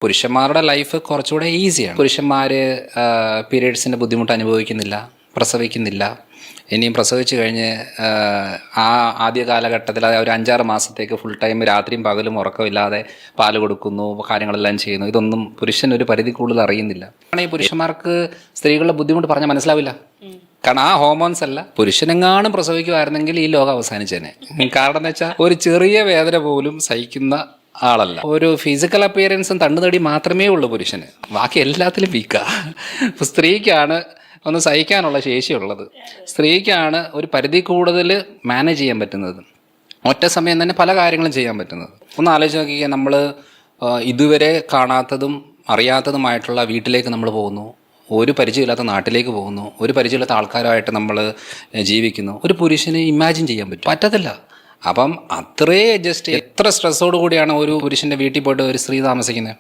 പുരുഷന്മാരുടെ ലൈഫ് കുറച്ചുകൂടെ ഈസിയാണ്. പുരുഷന്മാർ പീരിയഡ്സിൻ്റെ ബുദ്ധിമുട്ട് അനുഭവിക്കുന്നില്ല, പ്രസവിക്കുന്നില്ല. ഇനിയും പ്രസവിച്ച് കഴിഞ്ഞ് ആദ്യ കാലഘട്ടത്തിൽ ഒരു 5-6 മാസത്തേക്ക് ഫുൾ ടൈം രാത്രിയും പകലും ഉറക്കമില്ലാതെ പാല് കൊടുക്കുന്നു, കാര്യങ്ങളെല്ലാം ചെയ്യുന്നു. ഇതൊന്നും പുരുഷൻ ഒരു പരിധി കൂടുതൽ അറിയുന്നില്ല. ഈ പുരുഷന്മാർക്ക് സ്ത്രീകളുടെ ബുദ്ധിമുട്ട് പറഞ്ഞാൽ മനസ്സിലാവില്ല. കാരണം ആ ഹോർമോൺസ് അല്ല. പുരുഷനെങ്ങാനും പ്രസവിക്കുമായിരുന്നെങ്കിൽ ഈ ലോകം അവസാനിച്ചേനെ. കാരണം എന്ന് വെച്ചാൽ ഒരു ചെറിയ വേദന പോലും സഹിക്കുന്ന ആളല്ല. ഒരു ഫിസിക്കൽ അപ്പിയറൻസും തണ്ണുതടി മാത്രമേ ഉള്ളൂ പുരുഷന്, ബാക്കി എല്ലാത്തിലും വീക്കാ. ഇപ്പം സ്ത്രീക്കാണ് ഒന്ന് സഹിക്കാനുള്ള ശേഷിയുള്ളത്. സ്ത്രീക്കാണ് ഒരു പരിധി കൂടുതൽ മാനേജ് ചെയ്യാൻ പറ്റുന്നത്, ഒറ്റ സമയം തന്നെ പല കാര്യങ്ങളും ചെയ്യാൻ പറ്റുന്നത്. ഒന്ന് ആലോചിച്ച് നോക്കിയാൽ, നമ്മൾ ഇതുവരെ കാണാത്തതും അറിയാത്തതുമായിട്ടുള്ള വീട്ടിലേക്ക് നമ്മൾ പോകുന്നു, ഒരു പരിചയമില്ലാത്ത നാട്ടിലേക്ക് പോകുന്നു, ഒരു പരിചയമില്ലാത്ത ആൾക്കാരുമായിട്ട് നമ്മൾ ജീവിക്കുന്നു. ഒരു പുരുഷന് ഇമാജിൻ ചെയ്യാൻ പറ്റത്തില്ല. അപ്പം അത്രേ എത്ര സ്ട്രെസ്സോട് കൂടിയാണ് ഒരു പുരുഷൻ്റെ വീട്ടിൽ പോയിട്ട് ഒരു സ്ത്രീ താമസിക്കുന്നത്.